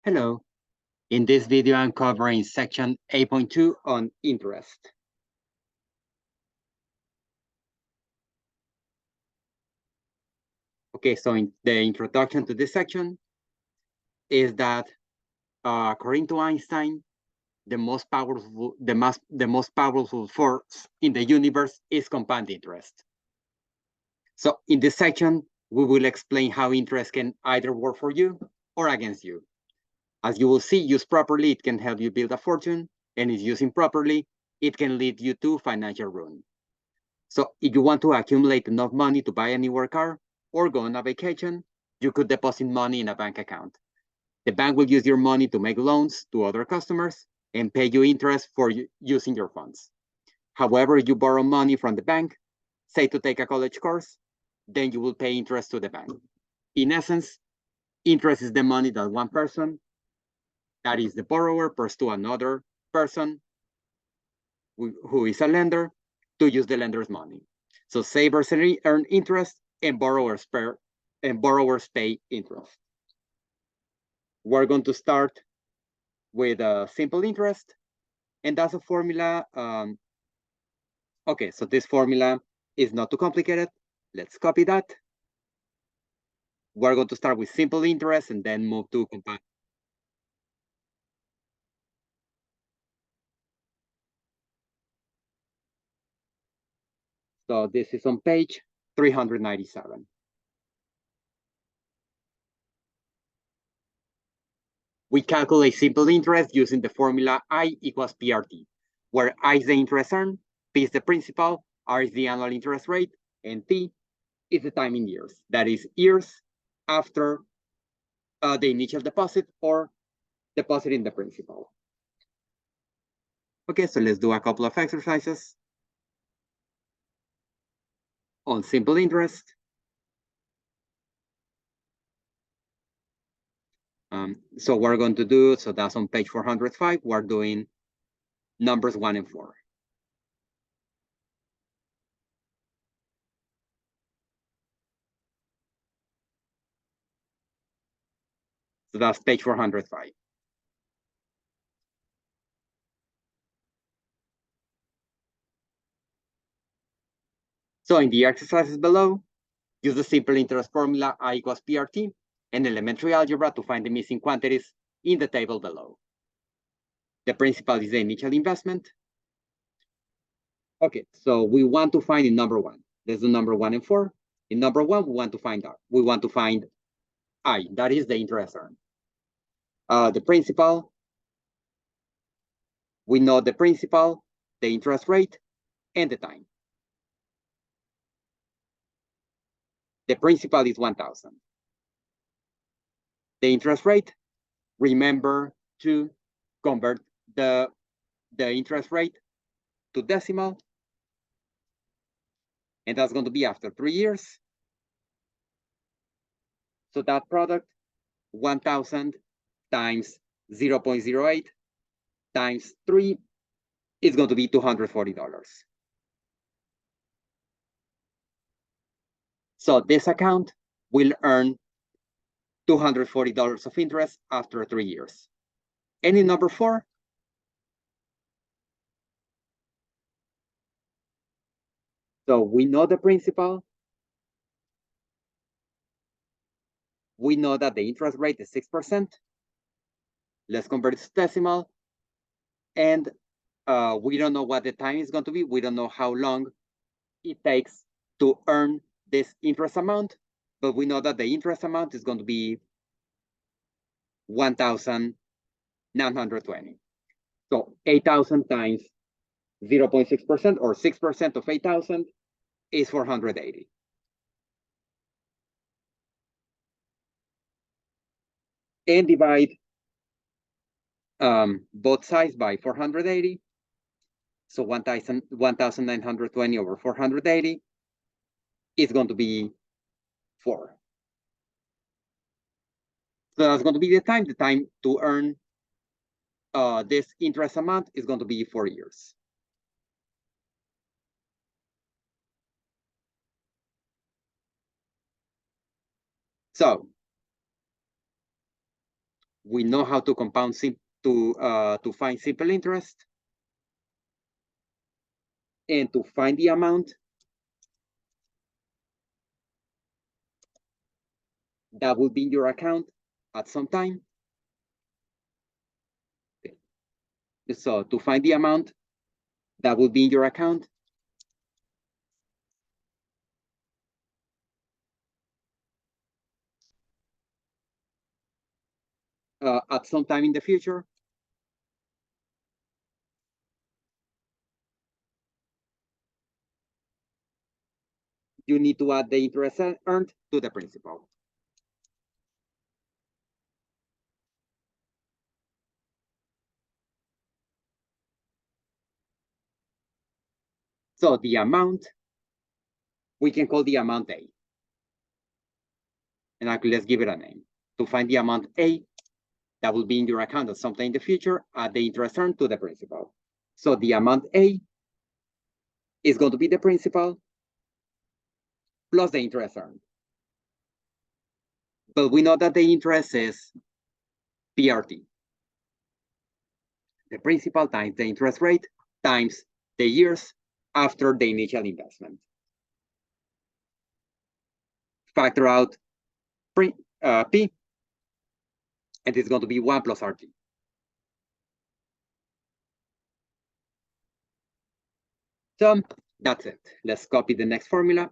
Hello. In this video, I'm covering section 8.2 on interest. Okay, so in the introduction to this section is that according to Einstein, the most powerful force in the universe is compound interest. So in this section, we will explain how interest can either work for you or against you. As you will see, used properly, it can help you build a fortune, and if used improperly, it can lead you to financial ruin. So if you want to accumulate enough money to buy a newer car or go on a vacation, you could deposit money in a bank account. The bank will use your money to make loans to other customers and pay you interest for using your funds. However, you borrow money from the bank, say to take a college course, then you will pay interest to the bank. In essence, interest is the money that one person, that is the borrower, pays to another person who is a lender to use the lender's money. So savers earn interest and borrowers pay interest. We're going to start with a simple interest, and that's a formula. Okay, so this formula is not too complicated. Let's copy that. We're going to start with simple interest and then move to compound. So this is on page 397. We calculate simple interest using the formula I equals PRT, where I is the interest earned, P is the principal, R is the annual interest rate, and T is the time in years. That is years after the initial deposit or depositing the principal. Okay, so let's do a couple of exercises on simple interest. So we're going to do, so that's on page 405, we're doing numbers 1 and 4. So that's page 405. So in the exercises below, use the simple interest formula I equals PRT and elementary algebra to find the missing quantities in the table below. The principal is the initial investment. Okay, so we want to find in number 1. Let's do number 1 and 4. In number 1, we want to find I, that is the interest earned. The principal, we know the principal, the interest rate, and the time. The principal is 1,000. The interest rate, remember to convert the interest rate to decimal, and that's going to be after 3 years. So that product, 1,000 times 0.08 times 3 is going to be $240. So this account will earn $240 of interest after 3 years. And in number 4, so we know the principal. We know that the interest rate is 6%. Let's convert it to decimal. And we don't know what the time is going to be. We don't know how long it takes to earn this interest amount, but we know that the interest amount is going to be 1,920. So 8,000 times 0.6% or 6% of 8,000 is 480. And divide both sides by 480. So 1,920 over 480 is going to be 4. So that's going to be the time. The time to earn this interest amount is going to be 4 years. So we know how to compound to find simple interest and to find the amount that will be in your account at some time. So to find the amount that will be in your account at some time in the future, you need to add the interest earned to the principal. So the amount, we can call the amount A. And actually, let's give it a name. To find the amount A that will be in your account at some time in the future, add the interest earned to the principal. So the amount A is going to be the principal plus the interest earned. But we know that the interest is PRT. The principal times the interest rate times the years after the initial investment. Factor out P, and it's going to be 1 plus RT. So that's it. Let's copy the next formula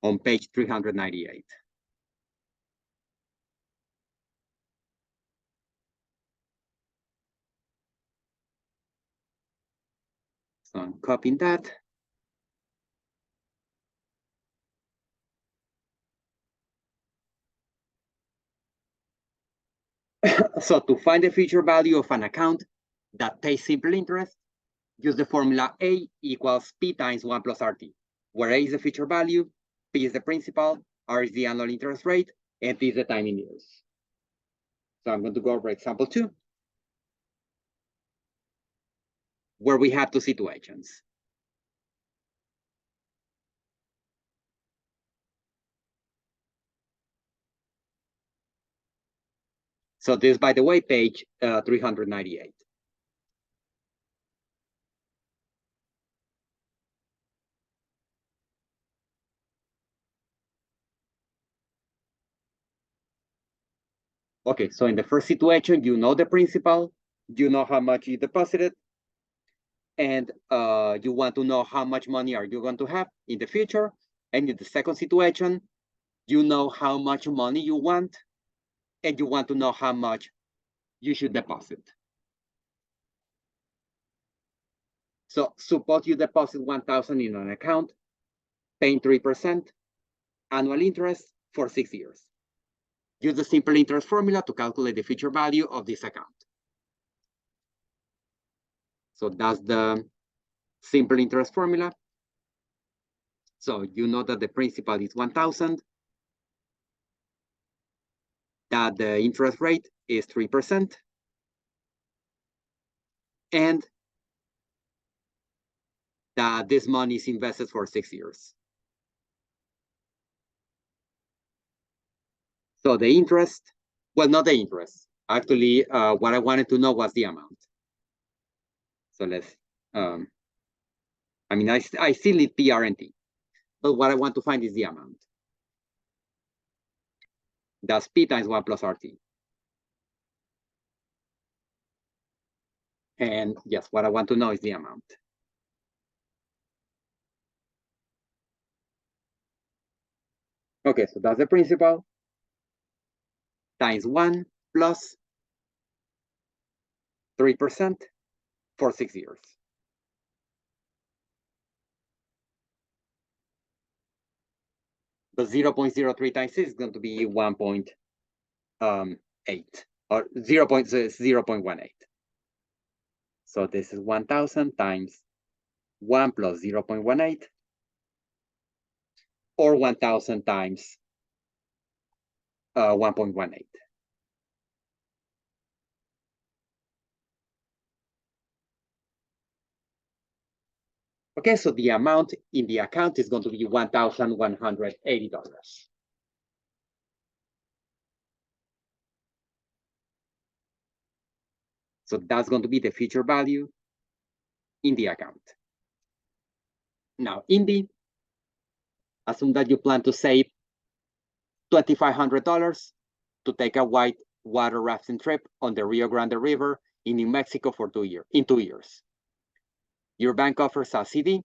on page 398. So I'm copying that. So to find the future value of an account that pays simple interest, use the formula A equals P times 1 plus RT, where A is the future value, P is the principal, R is the annual interest rate, and T is the time in years. So I'm going to go over example 2, where we have two situations. So this, by the way, page 398. Okay, so in the first situation, you know the principal, you know how much you deposited, and you want to know how much money are you going to have in the future. And in the second situation, you know how much money you want, and you want to know how much you should deposit. So suppose you deposit 1,000 in an account, paying 3% annual interest for 6 years. Use the simple interest formula to calculate the future value of this account. So that's the simple interest formula. So you know that the principal is 1,000, that the interest rate is 3%, and that this money is invested for 6 years. So the interest, well, not the interest. Actually, what I wanted to know was the amount. So let's, I mean, I still need PRNT, but what I want to find is the amount. That's P times 1 plus RT. And yes, what I want to know is the amount. Okay, so that's the principal times 1 plus 3% for 6 years. The 0.03 times 6 is going to be 1.8 or 0.18. So this is 1,000 times 1 plus 0.18, or 1,000 times 1.18. Okay, so the amount in the account is going to be $1,180. So that's going to be the future value in the account. Now, in the, assume that you plan to save $2,500 to take a white water rafting trip on the Rio Grande River in New Mexico for 2 years. Your bank offers a CD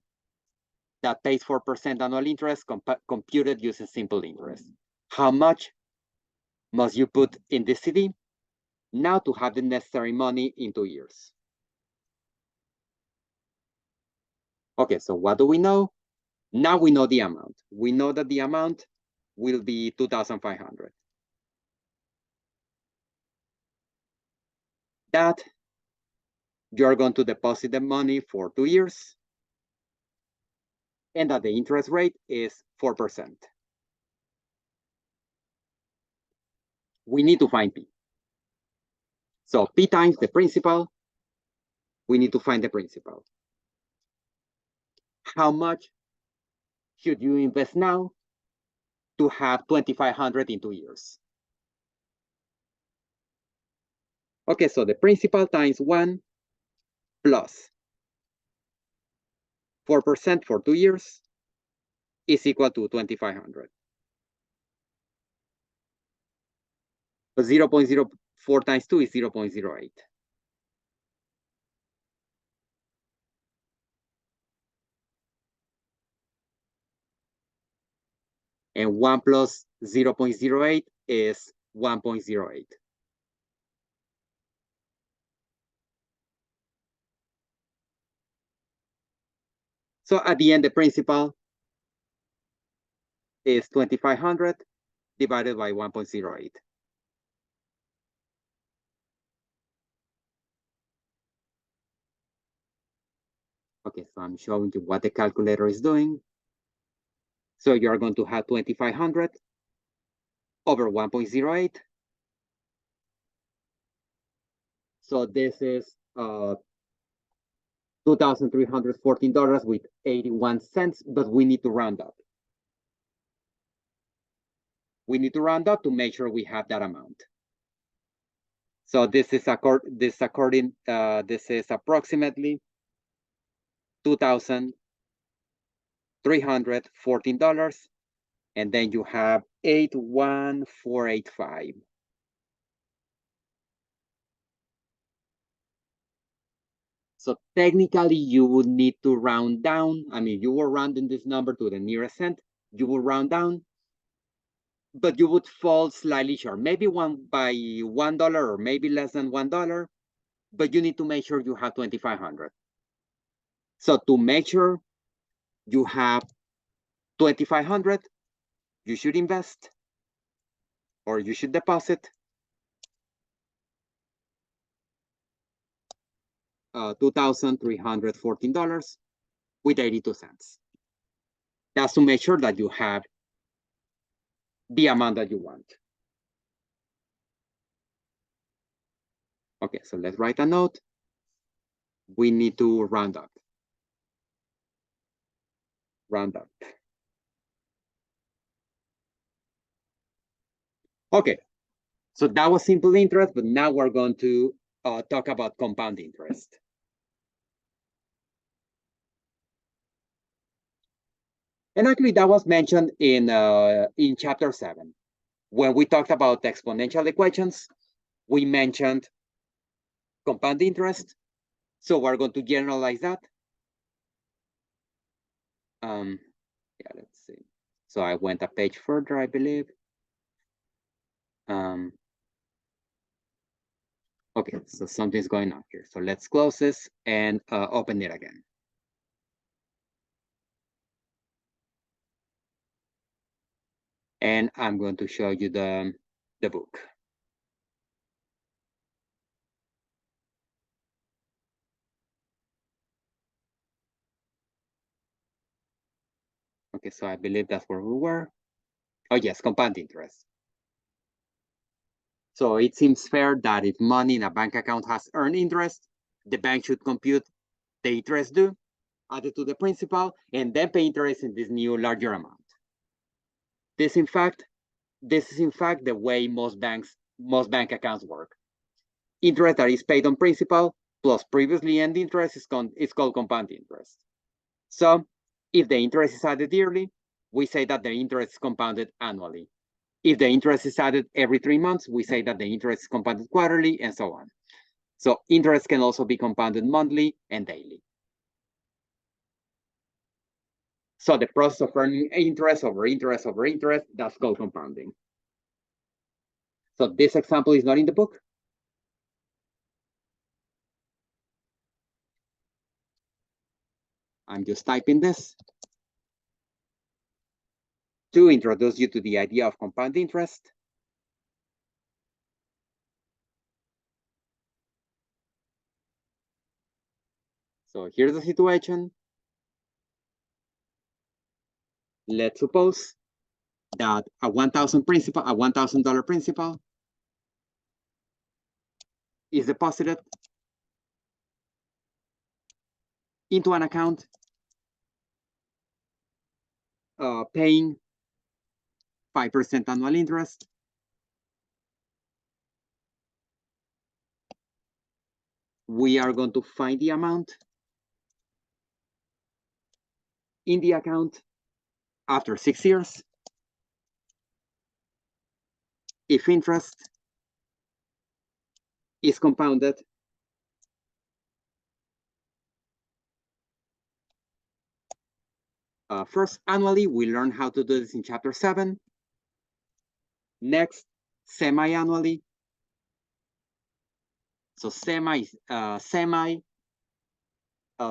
that pays 4% annual interest computed using simple interest. How much must you put in the CD now to have the necessary money in 2 years? Okay, so what do we know? Now we know the amount. We know that the amount will be $2,500. That you're going to deposit the money for 2 years, and that the interest rate is 4%. We need to find P. So P times the principal, we need to find the principal. How much should you invest now to have 2,500 in 2 years? Okay, so the principal times 1 plus 4% for 2 years is equal to 2,500. But 0.04 times 2 is 0.08. And 1 plus 0.08 is 1.08. So at the end, the principal is 2,500 divided by 1.08. Okay, so I'm showing you what the calculator is doing. So you're going to have 2,500 over 1.08. So this is $2,314 with 81 cents, but we need to round up. We need to round up to make sure we have that amount. So this is approximately $2,314, and then you have 81485. So technically, you would need to round down. I mean, you were rounding this number to the nearest cent. You will round down, but you would fall slightly short, maybe by $1 or maybe less than $1. But you need to make sure you have 2,500. So to make sure you have 2,500, you should invest or you should deposit $2,314 with 82 cents. That's to make sure that you have the amount that you want. Okay, so let's write a note. We need to round up. Round up. Okay, so that was simple interest, but now we're going to talk about compound interest. And actually, that was mentioned in chapter 7. When we talked about exponential equations, we mentioned compound interest. So we're going to generalize that. Yeah, let's see. So I went a page further, I believe. Okay, so something's going on here. So let's close this and open it again. And I'm going to show you the book. Okay, so I believe that's where we were. Oh yes, compound interest. So it seems fair that if money in a bank account has earned interest, the bank should compute the interest due, add it to the principal, and then pay interest in this new larger amount. This is in fact the way most bank accounts work. interest that is paid on principal plus previously earned interest is called compound interest. So if the interest is added yearly, we say that the interest is compounded annually. If the interest is added every 3 months, we say that the interest is compounded quarterly, and so on. So interest can also be compounded monthly and daily. So the process of earning interest over interest over interest, that's called compounding. So this example is not in the book. I'm just typing this to introduce you to the idea of compound interest. So here's the situation. Let's suppose that a $1,000 principal is deposited into an account paying 5% annual interest. We are going to find the amount in the account after 6 years. If interest is compounded first annually, we learn how to do this in chapter 7. Next, semi-annually. So semi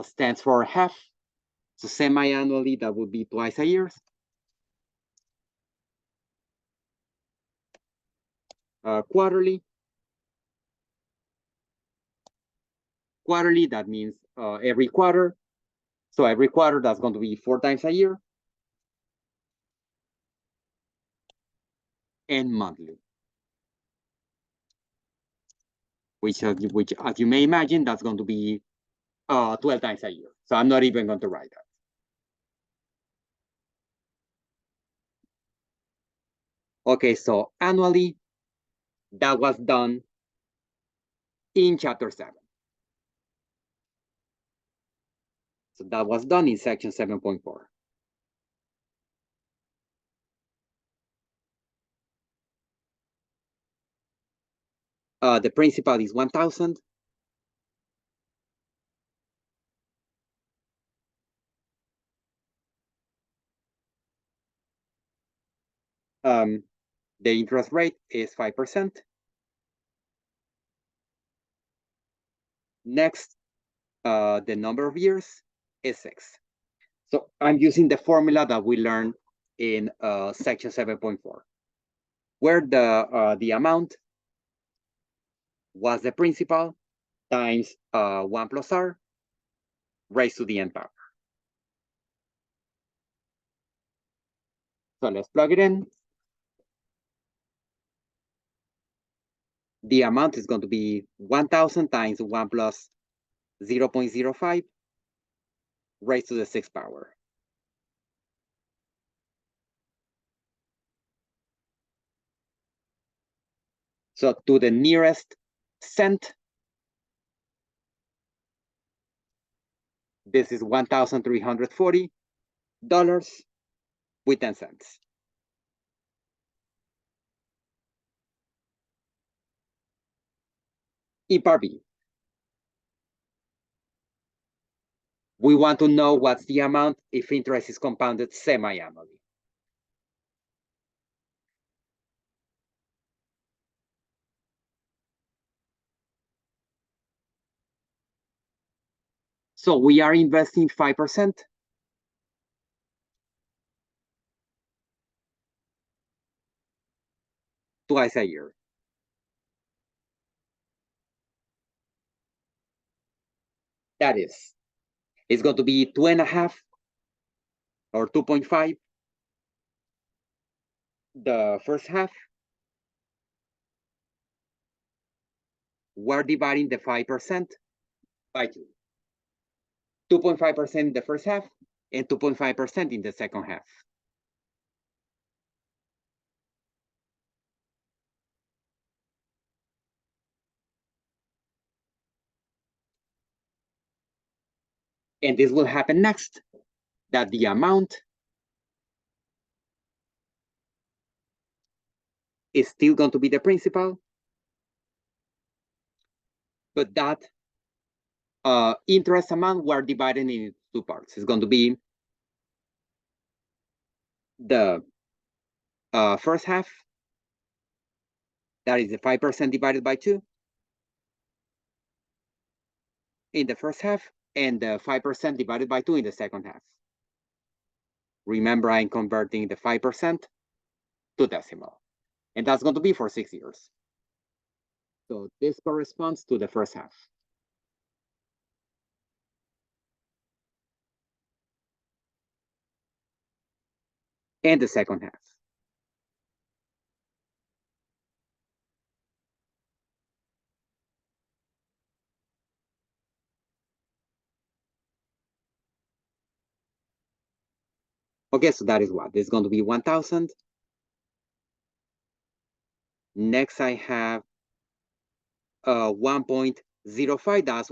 stands for half. So semi-annually, that would be twice a year. Quarterly. Quarterly, that means every quarter. So every quarter, that's going to be 4 times a year. And monthly. Which as you may imagine, that's going to be 12 times a year. So I'm not even going to write that. Okay, so annually, that was done in chapter 7. So that was done in section 7.4. The principal is 1,000. The interest rate is 5%. Next, the number of years is 6. So I'm using the formula that we learned in section 7.4, where the amount was the principal times 1 plus r raised to the n power. So let's plug it in. The amount is going to be 1,000 times 1 plus 0.05 raised to the 6th power. So to the nearest cent, this is $1,340 with 10 cents. In part B, we want to know what's the amount if interest is compounded semi-annually. So we are investing 5% twice a year. That is, it's going to be 2.5 or 2.5 the first half. We're dividing the 5% by 2. 2.5% in the first half and 2.5% in the second half. And this will happen next, that the amount is still going to be the principal, but that interest amount we're dividing in two parts. It's going to be the first half, that is the 5% divided by 2 in the first half, and the 5% divided by 2 in the second half. Remember, I'm converting the 5% to decimal, and that's going to be for 6 years. So this corresponds to the first half. And the second half. Okay, so that is what? This is going to be 1,000. Next, I have 1.05. That's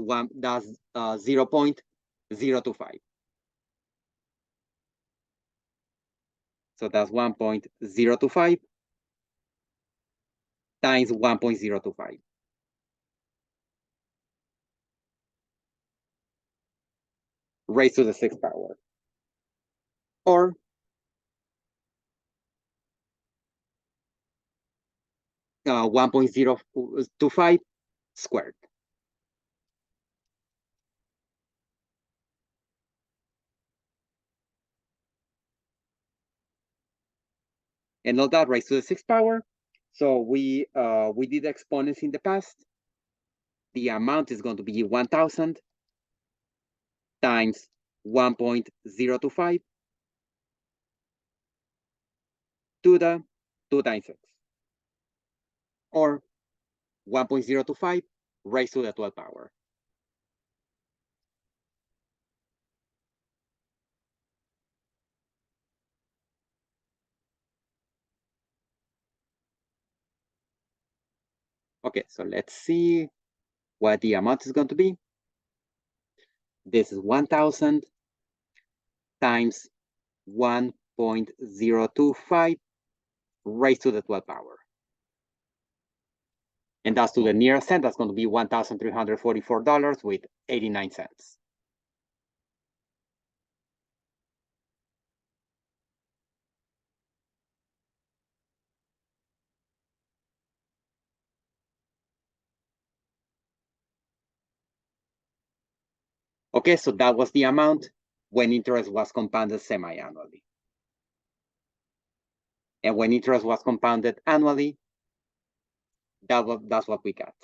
0.025. So that's 1.025 times 1.025. Raised to the 6th power. Or 1.025 squared. And all that raised to the 6th power. So we did exponents in the past. The amount is going to be 1,000 times 1.025 to the 2 times 6. Or 1.025 raised to the 12th power. Okay, so let's see what the amount is going to be. This is 1,000 times 1.025 raised to the 12th power. And that's to the nearest cent. That's going to be $1,344 with 89 cents. Okay, so that was the amount when interest was compounded semi-annually. And when interest was compounded annually, that's what we got.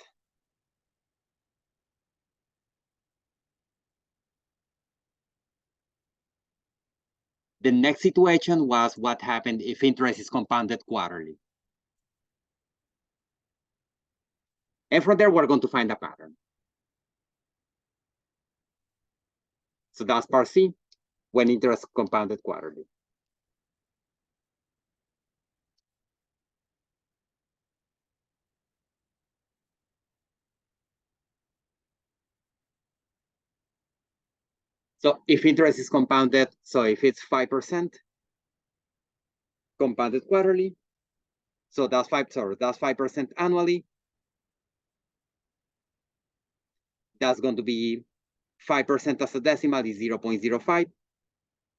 The next situation was what happened if interest is compounded quarterly. And from there, we're going to find a pattern. So that's part C, when interest compounded quarterly. So if interest is compounded, so if it's 5% compounded quarterly, so that's 5% annually. That's going to be 5% as a decimal is 0.05.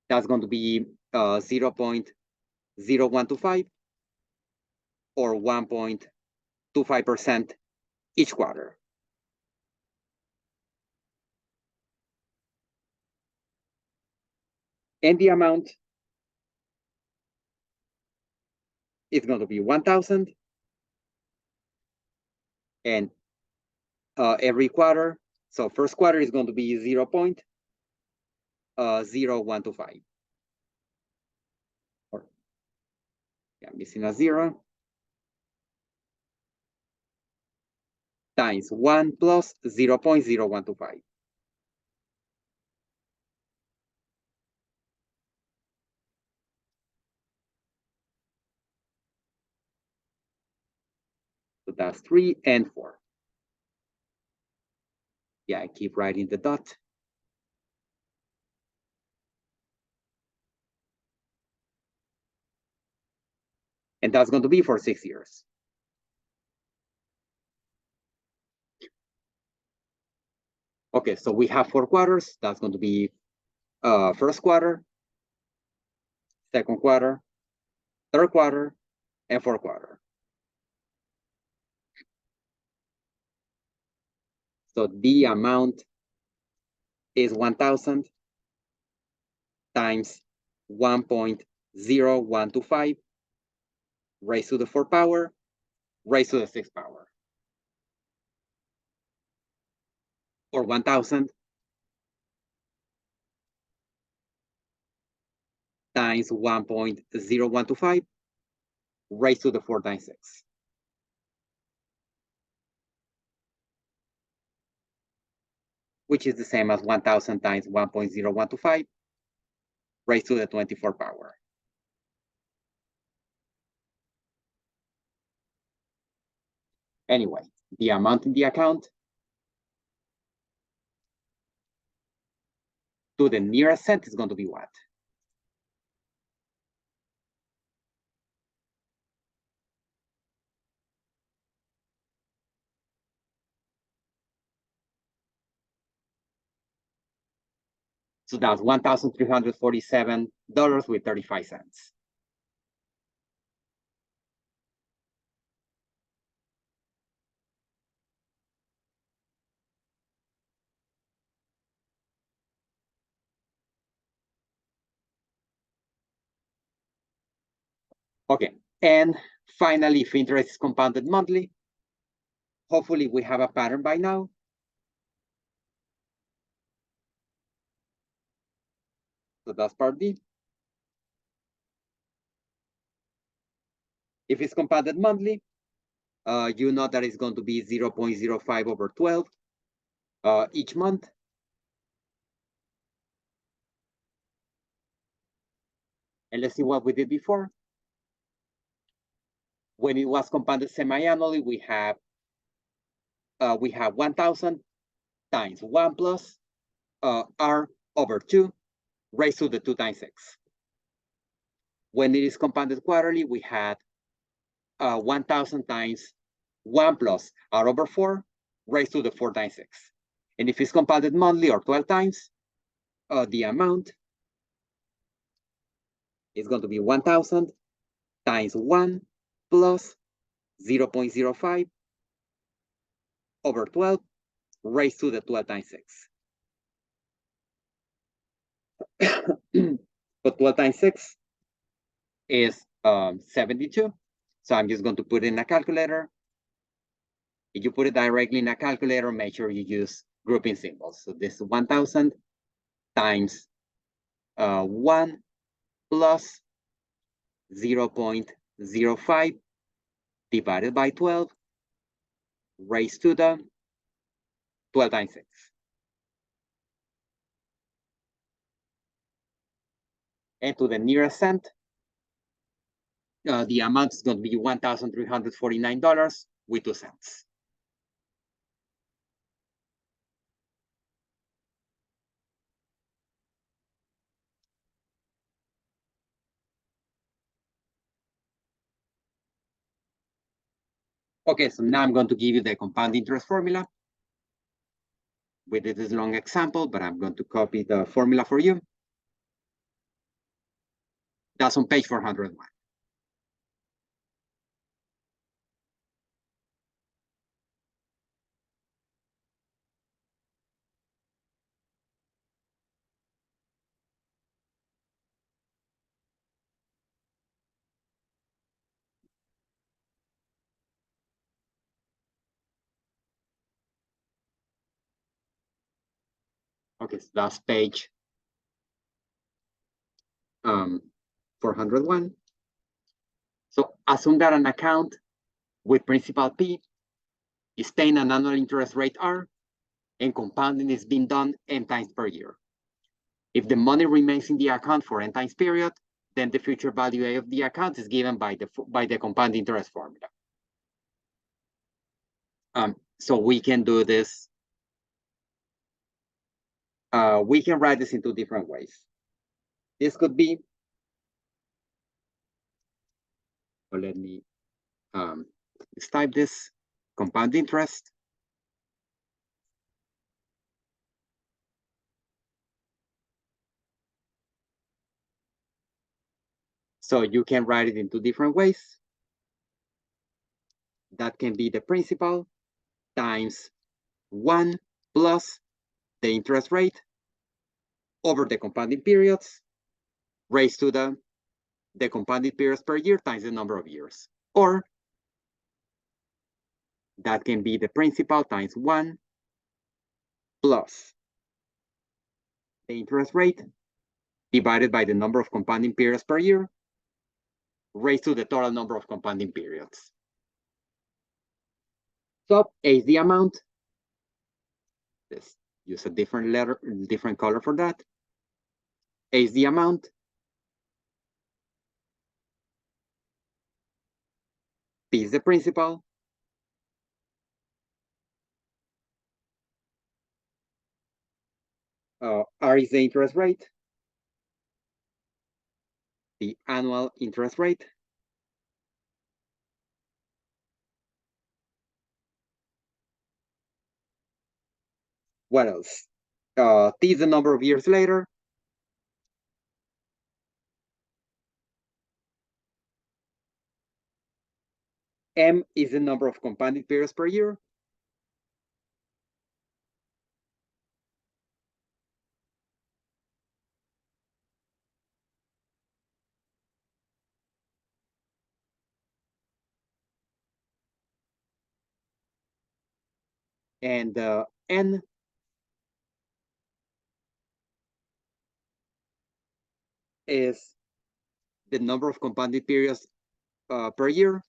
That's going to be 0.0125 or 1.25% each quarter. And the amount is going to be 1,000. And every quarter, so first quarter is going to be 0.0125. Or, yeah, missing a 0. Times 1 plus 0.0125. So that's 3 and 4. Yeah, I keep writing the dot. And that's going to be for 6 years. Okay, so we have 4 quarters. That's going to be first quarter, second quarter, third quarter, and fourth quarter. So the amount is 1,000 times 1.0125 raised to the 4th power, raised to the 6th power. Or 1,000 times 1.0125 raised to the 4 times 6. Which is the same as 1,000 times 1.0125 raised to the 24th power. Anyway, the amount in the account to the nearest cent is going to be what? So that's $1,347 with 35 cents. Okay, and finally, if interest is compounded monthly, hopefully we have a pattern by now. So that's part D. If it's compounded monthly, you know that it's going to be 0.05 over 12 each month. And let's see what we did before. When it was compounded semi-annually, we have 1,000 times 1 plus R over 2 raised to the 2 times 6. When it is compounded quarterly, we had 1,000 times 1 plus R over 4 raised to the 4 times 6. And if it's compounded monthly or 12 times, the amount is going to be 1,000 times 1 plus 0.05 over 12 raised to the 12 times 6. But 12 times 6 is 72. So I'm just going to put it in a calculator. If you put it directly in a calculator, make sure you use grouping symbols. So this is 1,000 times 1 plus 0.05 divided by 12 raised to the 12 times 6. And to the nearest cent, the amount is going to be $1,349 with 2 cents. Okay, so now I'm going to give you the compound interest formula. We did this long example, but I'm going to copy the formula for you. That's on page 401. Okay, so that's page 401. So assume that an account with principal P is paying an annual interest rate R, and compounding is being done n times per year. If the money remains in the account for n times period, then the future value of the account is given by the compound interest formula. So we can do this. We can write this in 2 different ways. This could be So let me let's type this compound interest. So you can write it in two different ways. That can be the principal times 1 plus the interest rate over the compounding periods raised to the compounding periods per year times the number of years. Or that can be the principal times 1 plus the interest rate divided by the number of compounding periods per year raised to the total number of compounding periods. So A is the amount. Let's use a different letter, different color for that. A is the amount. P is the principal. R is the interest rate, the annual interest rate. What else? T is the number of years later. M is the number of compounding periods per year. And N is the number of compounding periods per year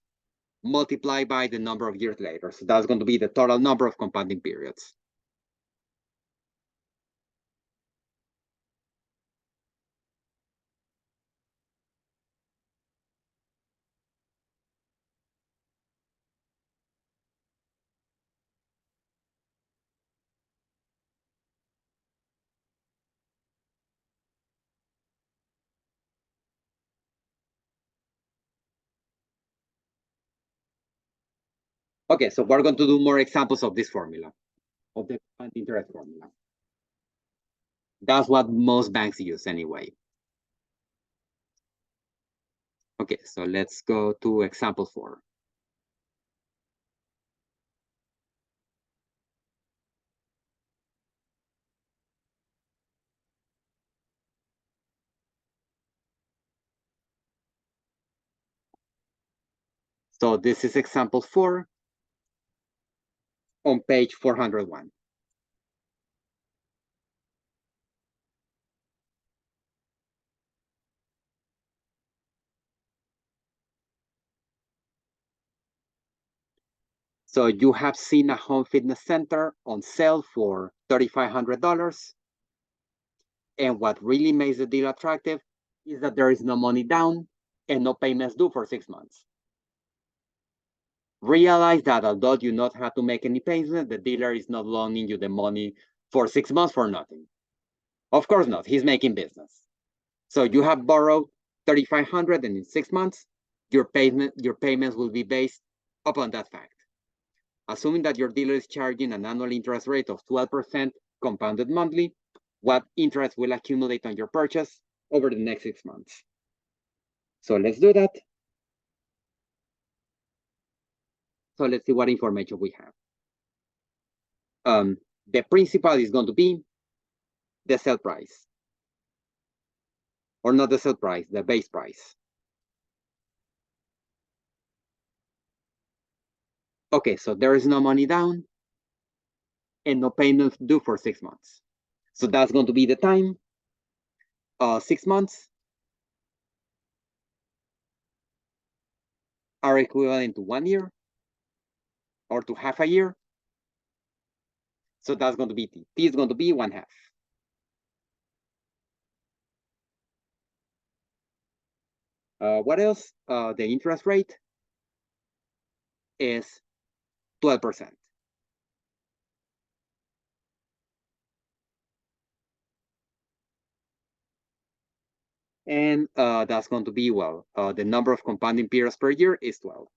multiplied by the number of years later. So that's going to be the total number of compounding periods. Okay, so we're going to do more examples of this formula, of the compound interest formula. That's what most banks use anyway. Okay, so let's go to example 4. So this is example 4 on page 401. So you have seen a home fitness center on sale for $3,500. And what really makes the deal attractive is that there is no money down and no payments due for 6 months. Realize that although you not have to make any payments, the dealer is not loaning you the money for 6 months for nothing. Of course not, he's making business. So you have borrowed $3,500 and in 6 months, your payments will be based upon that fact. Assuming that your dealer is charging an annual interest rate of 12% compounded monthly, what interest will accumulate on your purchase over the next 6 months? So let's do that. So let's see what information we have. The principal is going to be the sale price. Or not the sale price, the base price. Okay, so there is no money down and no payments due for 6 months. So that's going to be the time. 6 months are equivalent to 1 year or to half a year. So that's going to be T. T is going to be 1/2. What else? The interest rate is 12%. And that's going to be, well, the number of compounding periods per year is 12.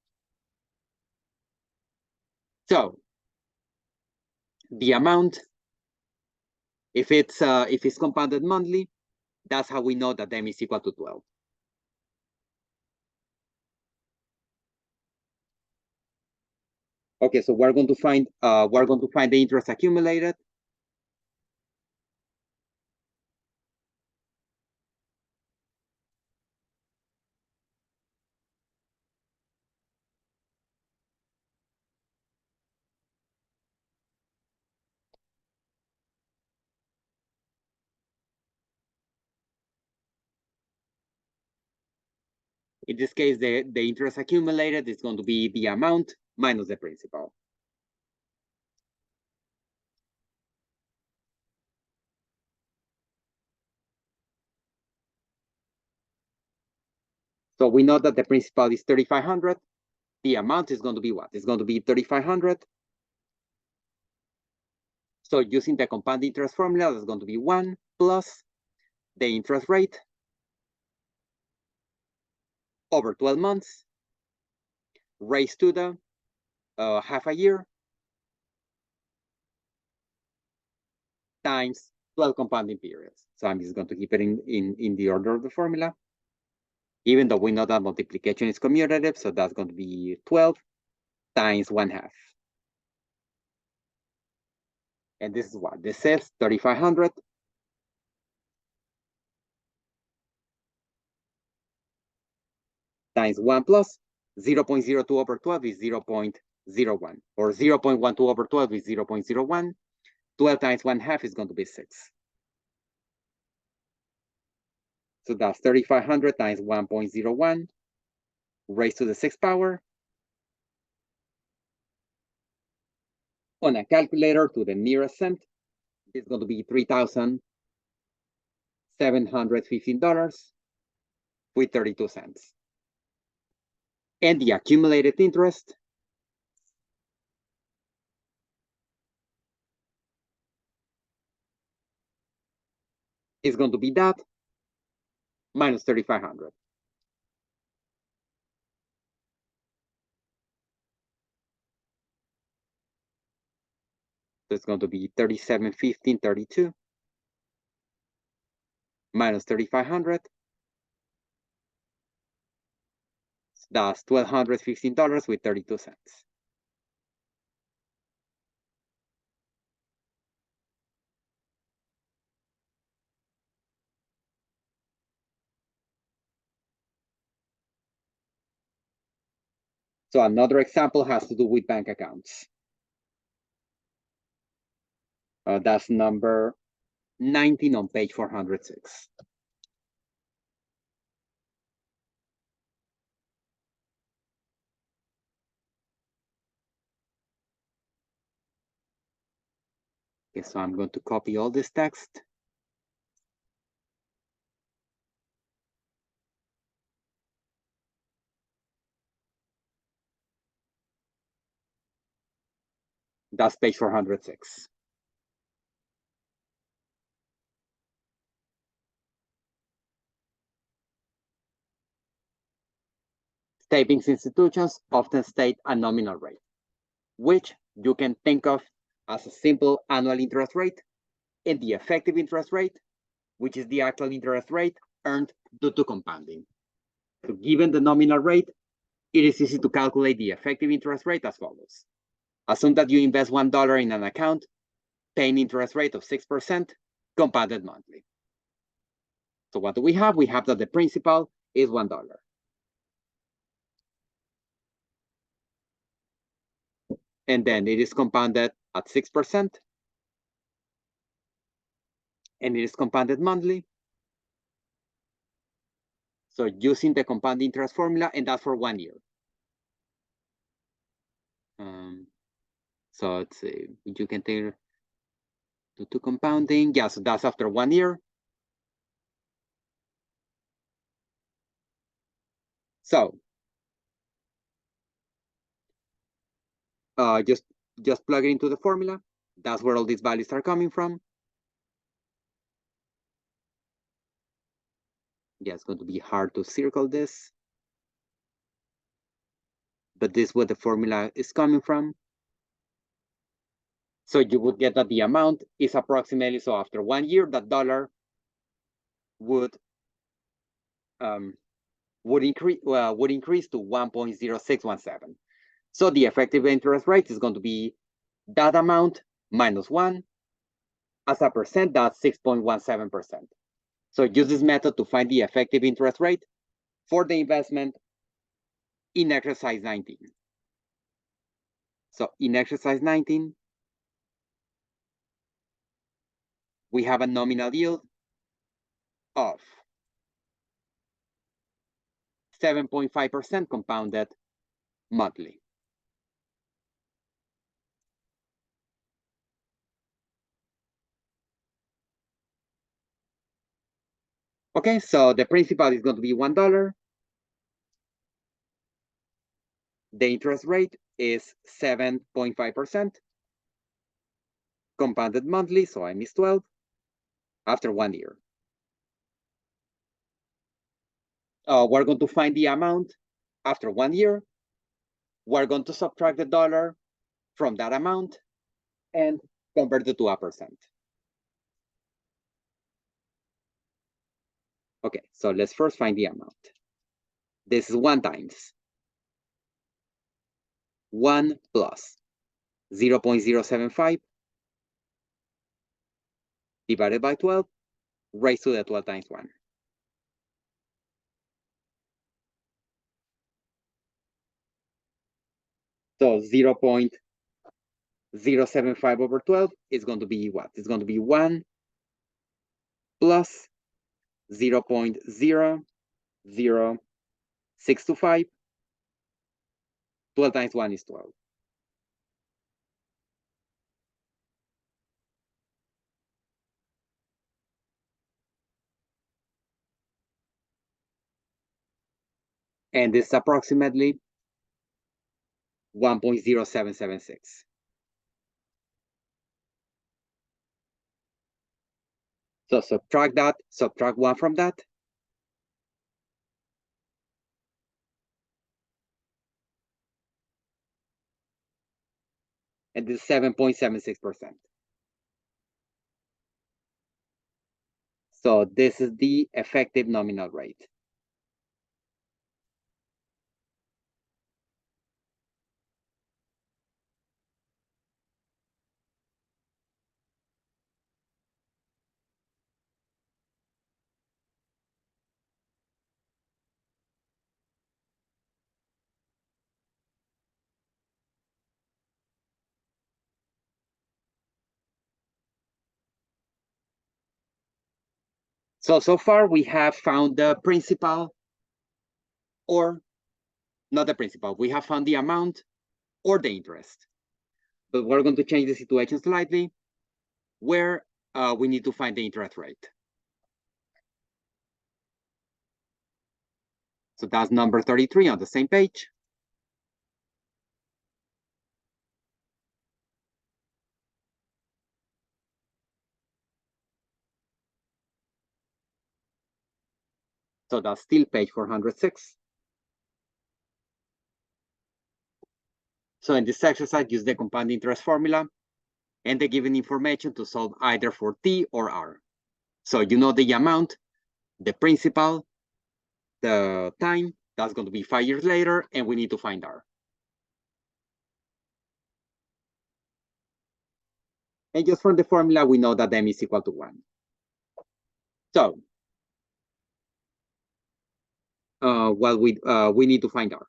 So the amount, if it's compounded monthly, that's how we know that m is equal to 12. Okay, so we're going to find the interest accumulated. In this case, the interest accumulated is going to be the amount minus the principal. So we know that the principal is 3,500. The amount is going to be what? It's going to be 3,500. So using the compound interest formula, that's going to be 1 plus the interest rate over 12 months raised to the half a year times 12 compounding periods. So I'm just going to keep it in the order of the formula, even though we know that multiplication is commutative. So that's going to be 12 times 1/2. And this is what? This is 3,500 times 1 plus 0.02 over 12 is 0.01, or 0.12 over 12 is 0.01. 12 times 1/2 is going to be 6. So that's 3,500 times 1.01 raised to the 6th power. On a calculator to the nearest cent, it's going to be $3,715 with 32 cents. And the accumulated interest is going to be that minus 3,500. So it's going to be 3,715.32 minus 3,500. That's $1,215 with 32 cents. So another example has to do with bank accounts. That's number 19 on page 406. Okay, so I'm going to copy all this text. That's page 406. Savings institutions often state a nominal rate, which you can think of as a simple annual interest rate, and the effective interest rate, which is the actual interest rate earned due to compounding. So given the nominal rate, it is easy to calculate the effective interest rate as follows. Assume that you invest $1 in an account, paying interest rate of 6%, compounded monthly. So what do we have? We have that the principal is $1. And then it is compounded at 6%. And it is compounded monthly. So using the compound interest formula, and that's for 1 year. So let's see, you can take to compounding. Yeah, so that's after 1 year. So just plug it into the formula. That's where all these values are coming from. Yeah, it's going to be hard to circle this, but this is where the formula is coming from. So you would get that the amount is approximately, so after 1 year, that dollar would increase to 1.0617. So the effective interest rate is going to be that amount minus 1. As a percent, that's 6.17%. So use this method to find the effective interest rate for the investment in exercise 19. So in exercise 19, we have a nominal yield of 7.5% compounded monthly. Okay, so the principal is going to be $1. The interest rate is 7.5% compounded monthly, so I missed 12 after 1 year. We're going to find the amount after 1 year. We're going to subtract the dollar from that amount and convert it to a percent. Okay, so let's first find the amount. This is 1 times 1 plus 0.075 divided by 12 raised to the 12 times 1. So 0.075 over 12 is going to be what? It's going to be 1 plus 0.00625. 12 times 1 is 12. And this is approximately 1.0776. So subtract 1 from that. And this is 7.76%. So this is the effective nominal rate. So far we have found the principal, or not the principal. We have found the amount or the interest. But we're going to change the situation slightly, where we need to find the interest rate. So that's number 33 on the same page. So that's still page 406. So in this exercise, use the compound interest formula and the given information to solve either for T or R. So you know the amount, the principal, the time, that's going to be 5 years later, and we need to find R. And just from the formula, we know that M is equal to 1. So, we need to find R.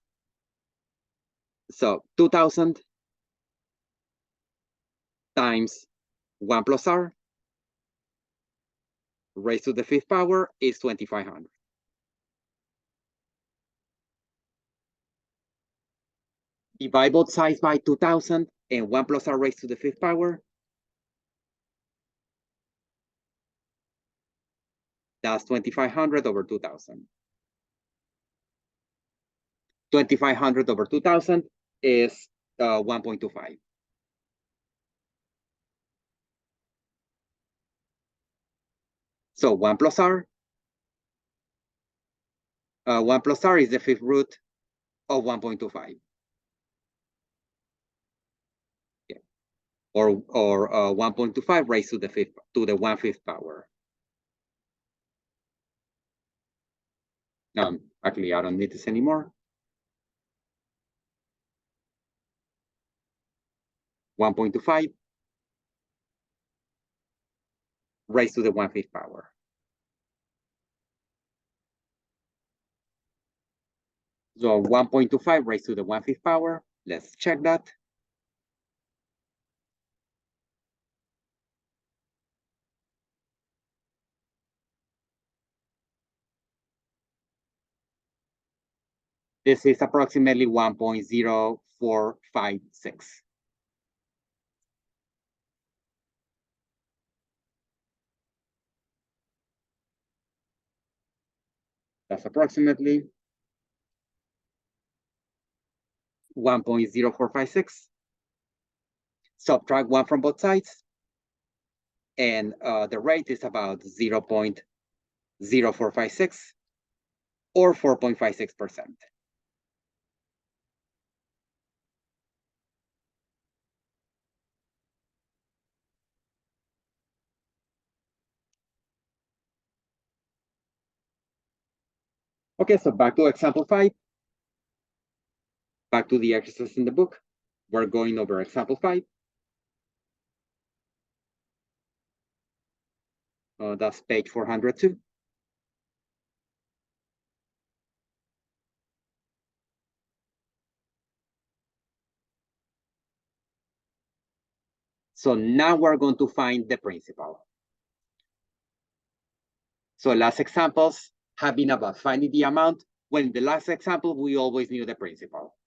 So 2,000 times 1 plus R raised to the 5th power is 2,500. Divide both sides by 2,000 and 1 plus R raised to the 5th power. That's 2,500 over 2,000. 2,500 over 2,000 is 1.25. So 1 plus R 1 plus r is the fifth root of 1.25. Yeah. Or 1.25 raised to the 1/5 power. Actually, I don't need this anymore. 1.25 raised to the 1/5 power. So 1.25 raised to the 1/5 power. Let's check that. This is approximately 1.0456. That's approximately 1.0456. Subtract 1 from both sides, and the rate is about 0.0456 or 4.56%. Okay, so back to example 5. Back to the exercise in the book. We're going over example 5. That's page 402. So now we're going to find the principal. So last examples have been about finding the amount, when in the last example, we always knew the principal.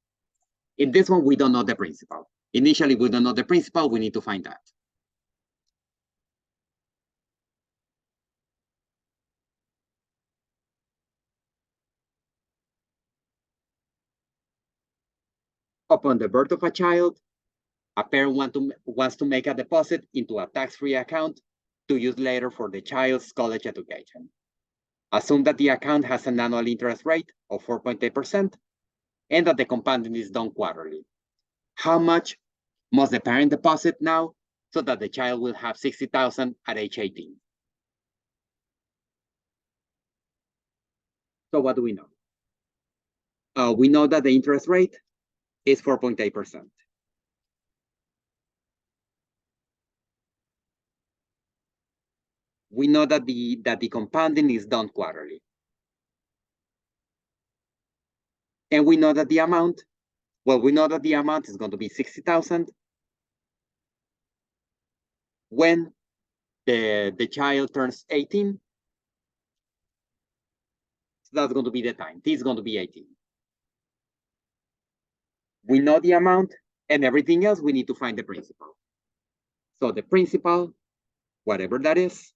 In this one, we don't know the principal. Initially, we don't know the principal, we need to find that. Upon the birth of a child, a parent wants to make a deposit into a tax-free account to use later for the child's college education. Assume that the account has an annual interest rate of 4.8% and that the compounding is done quarterly. How much must the parent deposit now so that the child will have $60,000 at age 18? So what do we know? We know that the interest rate is 4.8%. We know that the compounding is done quarterly. And we know that the amount, well, we know that the amount is going to be 60,000 when the child turns 18. So that's going to be the time. T is going to be 18. We know the amount, and everything else, we need to find the principal. So the principal, whatever that is,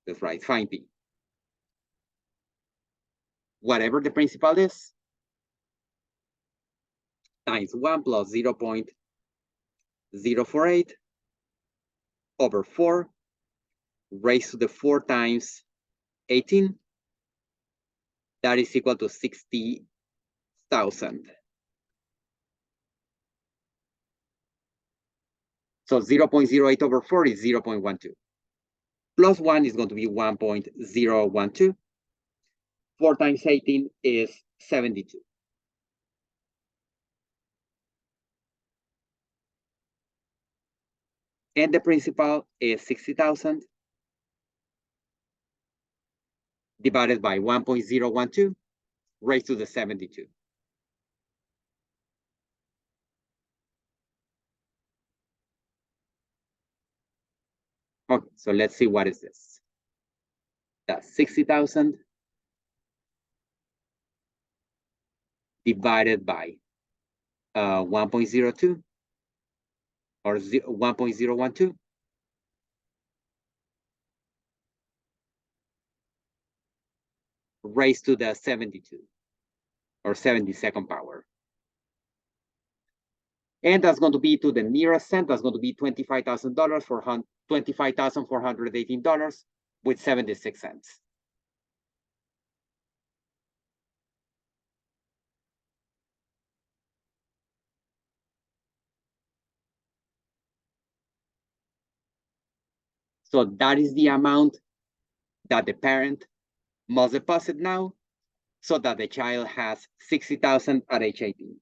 that's right, find P. Whatever the principal is, times 1 plus 0.048 over 4 raised to the 4 times 18. That is equal to 60,000. So 0.08 over 4 is 0.12. Plus 1 is going to be 1.012. 4 times 18 is 72. And the principal is 60,000 divided by 1.012 raised to the 72. Okay, so let's see what is this. That's 60,000 divided by 1.02 or 1.012. Raised to the 72 or 72nd power. And that's going to be to the nearest cent. That's going to be $25,000 for $25,418 with 76 cents. So that is the amount that the parent must deposit now so that the child has 60,000 at age 18.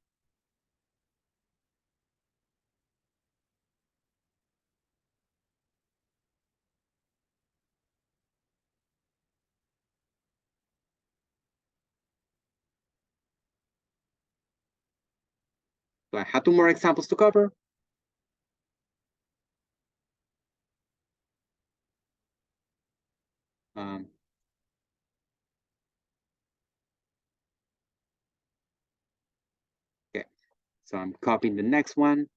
So I have two more examples to cover. Okay, so I'm copying the next one,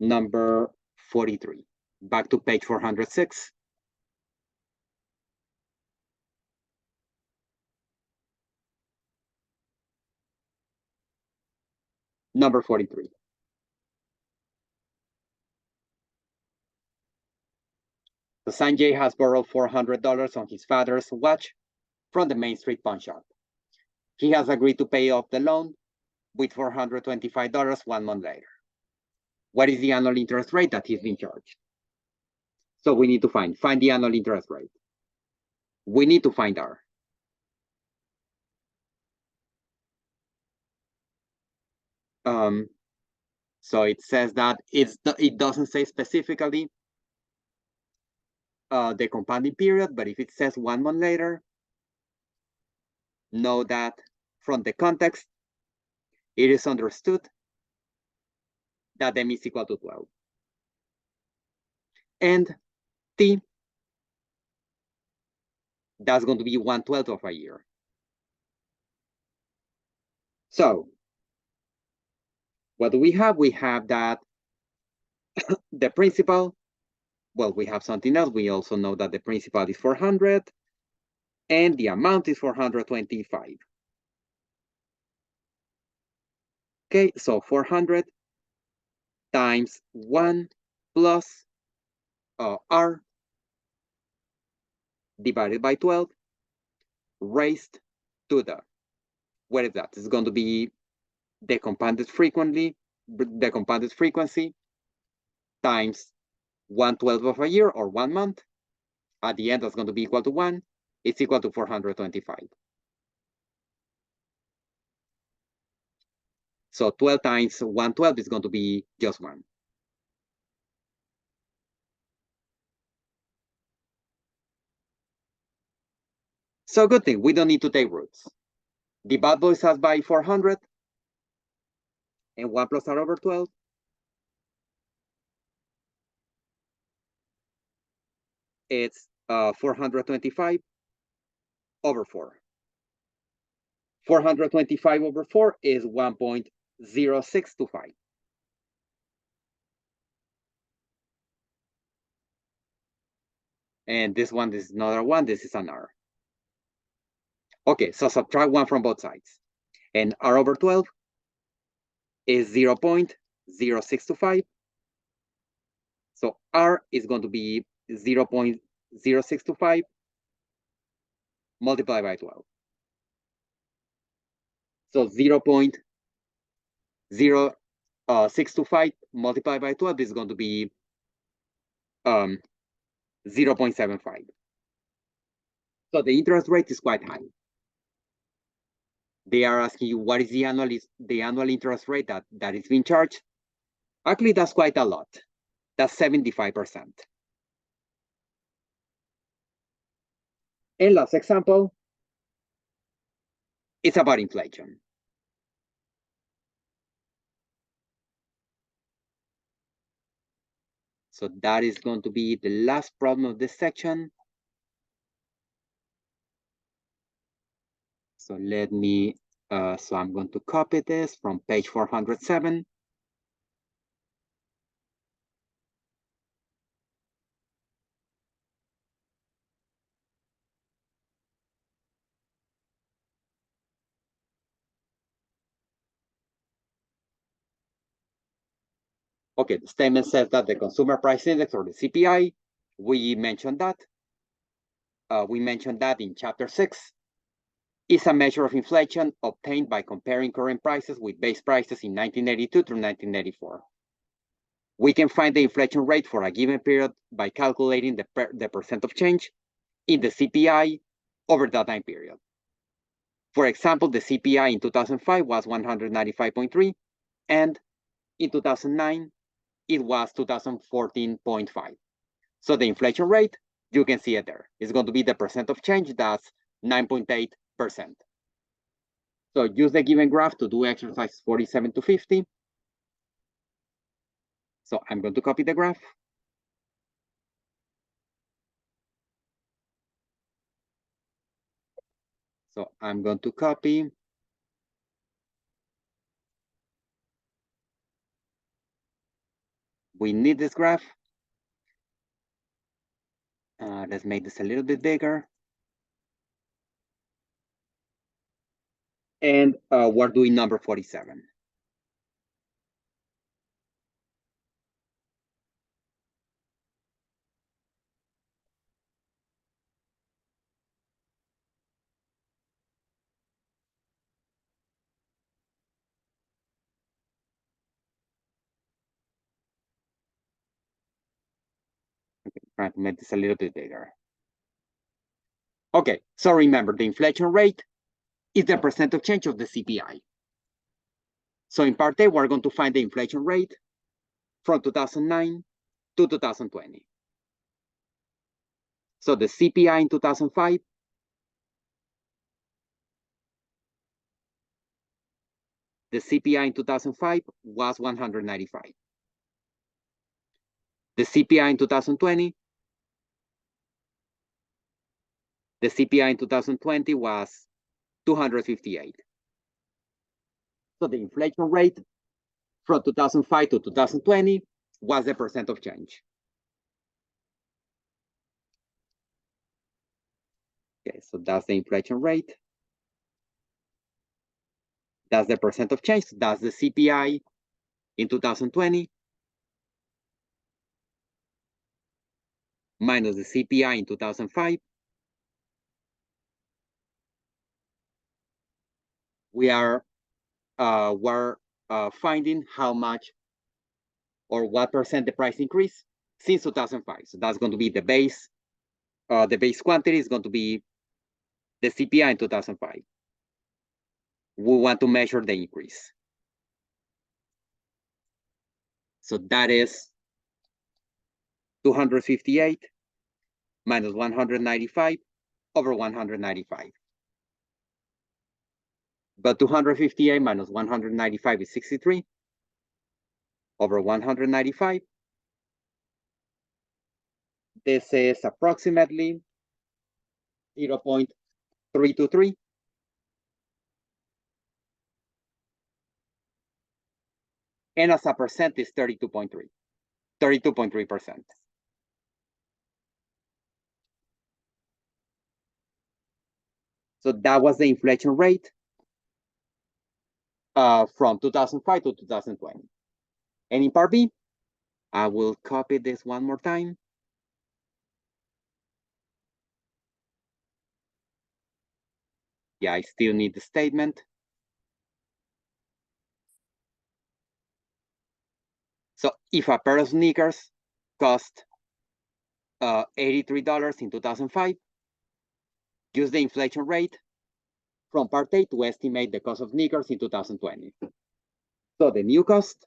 number 43. Back to page 406. Number 43. So Sanjay has borrowed $400 on his father's watch from the Main Street pawn shop. He has agreed to pay off the loan with $425 1 month later. What is the annual interest rate that he's been charged? So we need to find the annual interest rate. We need to find R. So it says that it doesn't say specifically the compounding period, but if it says 1 month later, know that from the context, it is understood that m is equal to 12. And t, that's going to be 1/12 of a year. So what do we have? We have that the principal, well, we have something else. We also know that the principal is 400 and the amount is 425. Okay, so 400 times 1 plus R divided by 12 raised to the, what is that? It's going to be the compounded frequency times 1/12 of a year or 1 month. At the end, that's going to be equal to 1. It's equal to 425. So 12 times 1/12 is going to be just 1. So good thing, we don't need to take roots. Divide both sides by 400 and 1 plus R over 12. It's 425 over 4. 425 over 4 is 1.0625. And this one, this is another one, this is an R. Okay, so subtract 1 from both sides. And R over 12 is 0.0625. So R is going to be 0.0625 multiplied by 12. So 0.0625 multiplied by 12 is going to be 0.75. So the interest rate is quite high. They are asking you what is the annual interest rate that is being charged. Actually, that's quite a lot. That's 75%. And last example, it's about inflation. So that is going to be the last problem of this section. So let me, so I'm going to copy this from page 407. Okay, the statement says that the consumer price index, or the CPI, we mentioned that. We mentioned that in chapter 6. Is a measure of inflation obtained by comparing current prices with base prices in 1982 through 1984. We can find the inflation rate for a given period by calculating the percent of change in the CPI over that time period. For example, the CPI in 2005 was 195.3, and in 2009, it was 2014.5. So the inflation rate, you can see it there. It's going to be the percent of change, that's 9.8%. So use the given graph to do exercise 47 to 50. So I'm going to copy the graph. So I'm going to copy. We need this graph. Let's make this a little bit bigger. And we're doing number 47. Okay, trying to make this a little bit bigger. Okay, so remember, the inflation rate is the percent of change of the CPI. So in part A, we're going to find the inflation rate from 2009 to 2020. So the CPI in 2005, the CPI in 2005 was 195. The CPI in 2020, the CPI in 2020 was 258. So the inflation rate from 2005 to 2020 was the percent of change. Okay, so that's the inflation rate. That's the percent of change. That's the CPI in 2020 minus the CPI in 2005. We're finding how much or what percent the price increase since 2005. So that's going to be the base. The base quantity is going to be the CPI in 2005. We want to measure the increase. So that is 258 minus 195 over 195. But 258 minus 195 is 63 over 195. This is approximately 0.323. And as a percent is 32.3%. So that was the inflation rate from 2005 to 2020. And in part B, I will copy this one more time. Yeah, I still need the statement. So if a pair of sneakers cost $83 in 2005, use the inflation rate from part A to estimate the cost of sneakers in 2020. So the new cost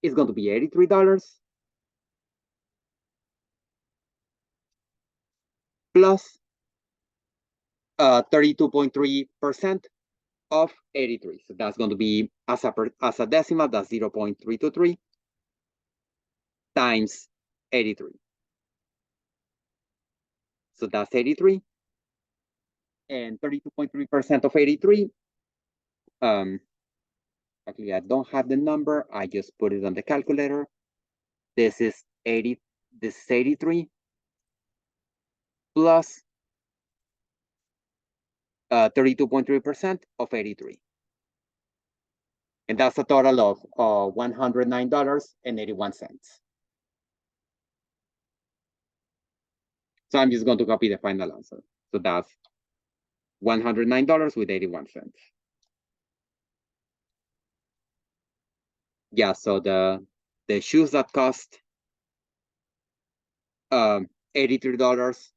is going to be $83 plus 32.3% of 83. So that's going to be as a decimal, that's 0.323 times 83. So that's 83. And 32.3% of 83. Actually, I don't have the number. I just put it on the calculator. This is 80. This is 83 plus 32.3% of 83. And that's a total of $109.81. So I'm just going to copy the final answer. So that's $109 with 81 cents. Yeah, so the The shoes that cost $83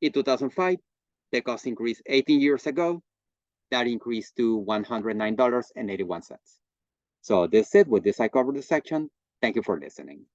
in 2005, the cost increased 18 years ago. That increased to $109.81. So this is it. With this, I covered the section. Thank you for listening.